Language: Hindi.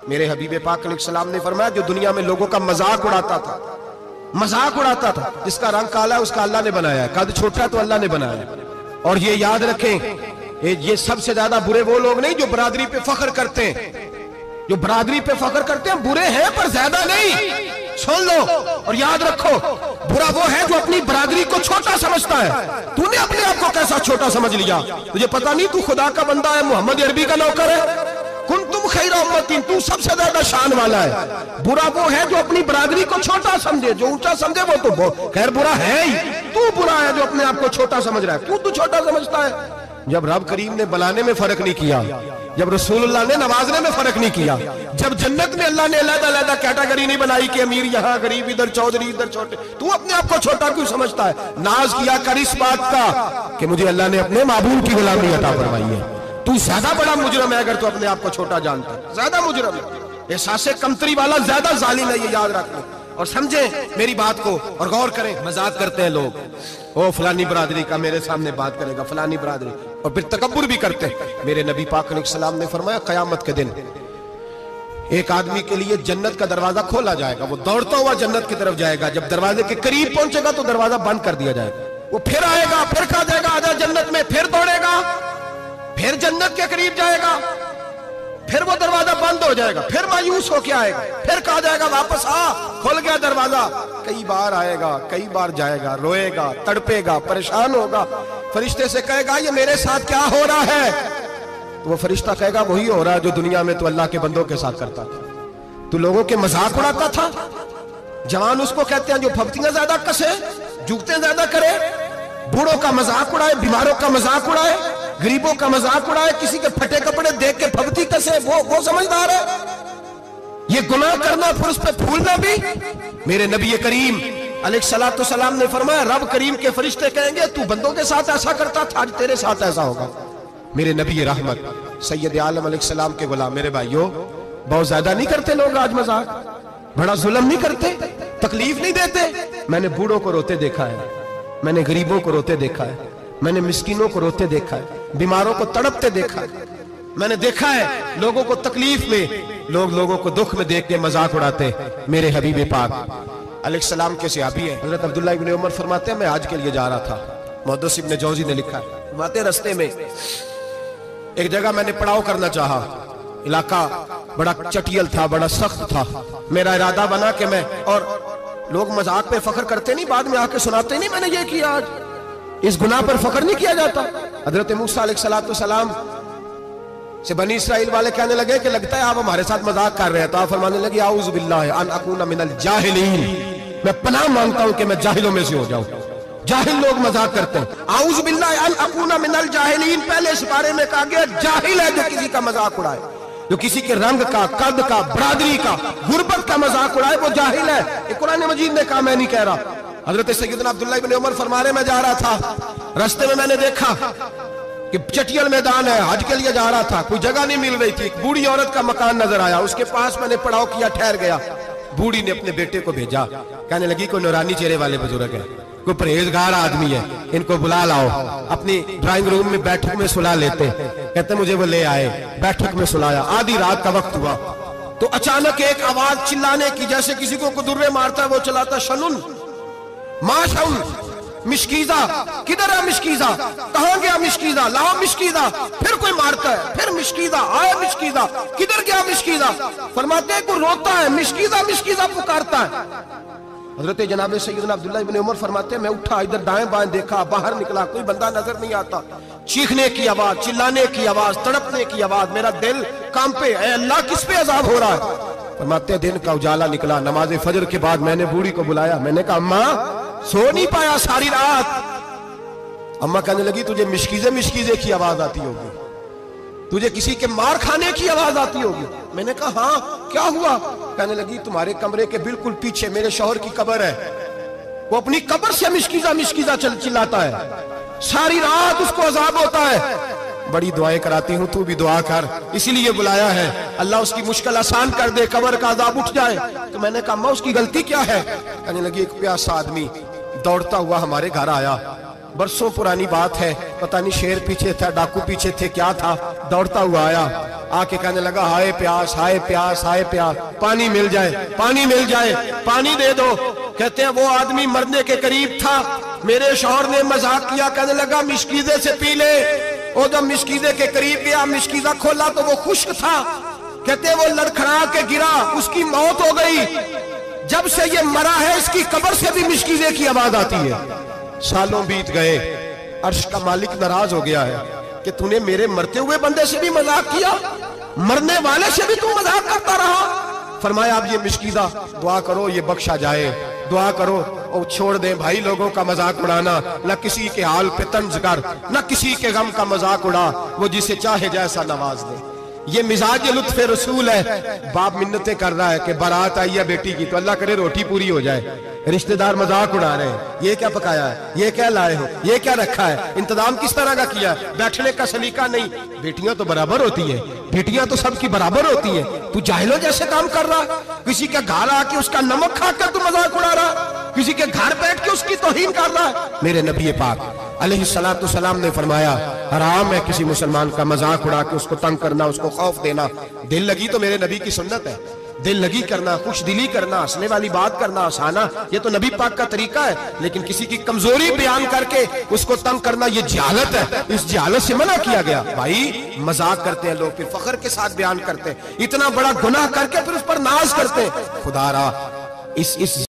मेरे हबीब पाक अलैहिस्सलाम ने फरमाया, जो दुनिया में लोगों का मजाक उड़ाता था, जिसका रंग काला है उसका अल्लाह ने बनाया है, कद छोटा तो अल्लाह ने बनाया है। और ये याद रखें, ये सबसे ज्यादा बुरे वो लोग नहीं जो बरादरी पे फख्र करते हैं, जो बरादरी पे फख्र करते हैं बुरे हैं पर ज्यादा नहीं। सुन लो और याद रखो, बुरा वो है जो अपनी बरादरी को छोटा समझता है। तूने अपने आप को कैसा छोटा समझ लिया? तुझे पता नहीं तू खुदा का बंदा है, मोहम्मद अरबी का नौकर है। कुन तुम खैर उम्मतिन, तू सबसे ज्यादा शान वाला है। बुरा वो है जो अपनी बरादरी को छोटा समझे, जो ऊंचा समझे वो तो खैर बुरा है ही। तू बुरा है जो अपने आप को छोटा समझ रहा है, क्यों तू छोटा समझता है? जब रब करीम ने बुलाने में फर्क नहीं किया, जब रसूलुल्लाह ने नवाजने में फर्क नहीं किया, जब जन्नत में अल्लाह ने अलग-अलग कैटेगरी नहीं बनाई कि अमीर यहाँ, गरीब इधर, चौधरी इधर, छोटे, तू अपने आप को छोटा क्यों समझता है? नाज किया कर इस बात का कि मुझे अल्लाह ने अपने महबूब की गुलामी अता फरमाई है। तू ज्यादा बड़ा मुजरम है अगर तू अपने आप को छोटा जानता है, ज्यादा मुजरम है, एहसासे कमतरी वाला ज्यादा जालिम है। ये याद रखना और समझे मेरी बात को और गौर करें। मजाक करते हैं लोग, ओ फलानी बरादरी का मेरे सामने बात करेगा, फलानी बरादरी, और फिर तकब्बुर भी करते हैं। मेरे नबी पाक अलैहिस्सलाम ने फरमाया, कयामत के दिन एक आदमी के लिए जन्नत का दरवाजा खोला जाएगा, वो दौड़ता हुआ जन्नत की तरफ जाएगा। जब दरवाजे के करीब पहुंचेगा तो दरवाजा बंद कर दिया जाएगा। वो फिर आएगा, फिर कहा जाएगा आजा जन्नत में, फिर दौड़ेगा, फिर जन्नत के करीब जाएगा, फिर वो दरवाजा बंद हो जाएगा, फिर मायूस होके आएगा, फिर कहा जाएगा वापस आ, खुल गया दरवाजा। कई बार आएगा, कई बार जाएगा, रोएगा, तड़पेगा, परेशान होगा। फरिश्ते से कहेगा ये मेरे साथ क्या हो रहा है? तो वो फरिश्ता कहेगा वही हो रहा है जो दुनिया में तो अल्लाह के बंदों के साथ करता था। तू लोगों के मजाक उड़ाता था। जवान उसको कहते हैं जो फब्तियां ज्यादा कसे, जुगते ज्यादा करे, बूढ़ों का मजाक उड़ाए, बीमारों का मजाक उड़ाए, गरीबों का मजाक उड़ाए, किसी के फटे कपड़े देख के फबती कसे, वो समझदार है। ये गुनाह करना फिर उस पे फूलना भी। मेरे नबी करीम अलैहिस्सलातु सलाम ने फरमाया, रब करीम के फरिश्ते कहेंगे तू बंदों के साथ ऐसा करता था, आज तेरे साथ ऐसा होगा। मेरे नबी रहमत सैयद आलम अलैहिस्सलाम के गुलाम, मेरे भाइयों बहुत ज्यादा नहीं करते लोग आज मजाक, बड़ा जुल्म नहीं करते, तकलीफ नहीं देते। मैंने बूढ़ों को रोते देखा है, मैंने गरीबों को रोते देखा है, मैंने मिस्कीनों को रोते देखा है, बीमारों को तड़पते देखा है। मैंने देखा है लोगों को तकलीफ में, लोगों को दुख में देख के मजाक उड़ाते। मेरे हबीब पाक अलैहिस्सलाम के सहाबी है हजरत अब्दुल्लाह इब्न उमर फरमाते हैं, मैं आज के लिए जा रहा था। मुहद्दिस इब्न जौजी ने लिखा है, फरमाते रस्ते में एक जगह मैंने पड़ाव करना चाहा, इलाका बड़ा चटियल था, बड़ा सख्त था। मेरा इरादा बना कि मैं, और लोग मजाक पे फख्र करते नहीं, बाद में आके सुनाते नहीं मैंने ये किया। आज इस गुनाह पर फख्र नहीं किया जाता। हजरत मूसा अलैहिस्सलातु सलाम से बनी इस्राइल वाले कहने लगे कि लगता है आप हमारे साथ मजाक कर रहे हैं, तो आप फरमाने लगे आऊज़ु बिल्लाहि अन अकूना मिनल जाहिलीन, मैं पनाह मांगता हूं कि मैं जाहिलों में से हो जाऊं। जाहिल लोग मजाक करते हैं। आऊज़ु बिल्लाहि अन अकूना मिनल जाहिलीन, पहले इस बारे में कहा गया जाहिल है जो किसी का मजाक उड़ाए, जो किसी के रंग का, कद का, बरादरी का, गुर्बत का मजाक उड़ाए, वो जाहिल है। ये कुरान मजीद ने कहा, मैं नहीं कह रहा। हजरत सैयदना अब्दुल्लाह इब्न उमर फरमा रहे, मैं जा रहा था, रास्ते में मैंने देखा कि चटियल मैदान है, हज के लिए जा रहा था, कोई जगह नहीं मिल रही थी। एक बूढ़ी औरत का मकान नजर आया, उसके पास मैंने पड़ाव किया, ठहर गया। बूढ़ी ने अपने बेटे को भेजा, कहने लगी कोई नूरानी चेहरे वाले बुजुर्ग है, कोई परहेजगार आदमी है, इनको बुला लाओ, अपनी ड्राइंग रूम में बैठक में सुला लेते। कहते मुझे वो ले आए, बैठक में सुलाया। आधी रात का वक्त हुआ तो अचानक एक आवाज चिल्लाने की, जैसे किसी को कुदुर्रे मारता है वो चलाता, शनुन माशउन मिशकीजा, किधर है मिशकीजा, कहां गया मिशकीजा, लाओ मिशकीजा। फिर कोई मारता है, फिर मिशकीजा, आया मिशकीजा, किधर गया मिशकीजा। फरमाते हैं कोई रोता है, मिशकीजा मिशकीजा पुकारता है। हजरत जनाब सैयदना अब्दुल्लाह इब्न उमर फरमाते हैं मैं उठा, इधर दाएं बाएं देखा, बाहर निकला, कोई बंदा नजर नहीं आता। चीखने की आवाज, चिल्लाने की आवाज, तड़पने की आवाज, मेरा दिल कांपे, ऐ अल्लाह किस पे अजाब हो रहा है। फरमाते दिन का उजाला निकला, नमाज फजर के बाद मैंने बूढ़ी को बुलाया, मैंने कहा अम्मा सो नहीं पाया सारी रात। अम्मा कहने लगी तुझे मिशकीजे मिशकीजे की आवाज आती होगी, तुझे किसी के मार खाने की आवाज आती होगी। मैंने कहा हाँ क्या हुआ? कहने लगी तुम्हारे कमरे के बिल्कुल पीछे मेरे शौहर की कब्र है, वो अपनी कब्र से मिशकीजा मिशकीजा चिल्लाता है, सारी रात उसको अजाब होता है। बड़ी दुआएं कराती हूँ, तू भी दुआ कर, इसीलिए बुलाया है, अल्लाह उसकी मुश्किल आसान कर दे, कब्र का अजाब उठ जाए। तो मैंने कहा अम्मा उसकी गलती क्या है? कहने लगी एक प्यासा आदमी दौड़ता हुआ हमारे घर आया, बरसों पुरानी बात है, पता नहीं शेर पीछे था, डाकू पीछे थे, क्या था, दौड़ता हुआ आया, आके कहने लगा हाय प्यास, हाय प्यास, हाय प्यास, पानी मिल जाए, पानी मिल जाए, पानी दे दो। कहते हैं वो आदमी मरने के करीब था, मेरे शौहर ने मजाक किया, कहने लगा मिश्कीदे से पी ले। वो जब मिश्कीदे के करीब गया, मिश्कीदा खोला तो वो खुश्क था। कहते हैं वो लड़खड़ा के गिरा, उसकी मौत हो गई। जब से ये मरा है इसकी कब्र से भी मिश्कीदे की आवाज आती है। सालों बीत गए, अर्श का मालिक नाराज हो गया है कि तूने मेरे मरते हुए बंदे से भी मजाक किया, मरने वाले से भी तू मजाक करता रहा। फरमाया अब ये मिश्कीदा दुआ करो ये बख्शा जाए, दुआ करो और छोड़ दें भाई लोगों का मजाक उड़ाना, न किसी के हाल पे तंज कर, न किसी के गम का मजाक उड़ा, वो जिसे चाहे जैसा नवाज दे। ये मिजाज लुत्फ़े रसूल है। बाप मिन्नतें कर रहा है कि बारात आई है बेटी की, तो अल्लाह करे रोटी पूरी हो जाए। रिश्तेदार मजाक उड़ा रहे हैं, ये क्या पकाया है, ये क्या लाए हो, ये क्या रखा है, इंतजाम किस तरह का किया, बैठने का सलीका नहीं। बेटियां तो बराबर होती हैं, बेटियां तो सबकी बराबर होती हैं। तू जाहिलों जैसे काम कर रहा, किसी के घर आके उसका नमक खाकर तू मजाक उड़ा रहा, किसी के घर बैठ के उसकी तौहीन कर रहा है। मेरे नबी पाक अलैहिस्सलातु सलाम ने फरमाया हराम है किसी मुसलमान का मजाक उड़ा के उसको तंग करना, उसको खौफ देना। दिल लगी तो मेरे नबी की सुन्नत है, दिल लगी करना, खुश दिली करना, हंसने वाली बात करना, हंसाना, ये तो नबी पाक का तरीका है। लेकिन किसी की कमजोरी बयान करके उसको तंग करना ये जहालत है, इस जहालत से मना किया गया। भाई मजाक करते हैं लोग, फिर फख्र के साथ बयान करते हैं, इतना बड़ा गुनाह करके फिर उस पर नाज करते हैं। खुदारा इस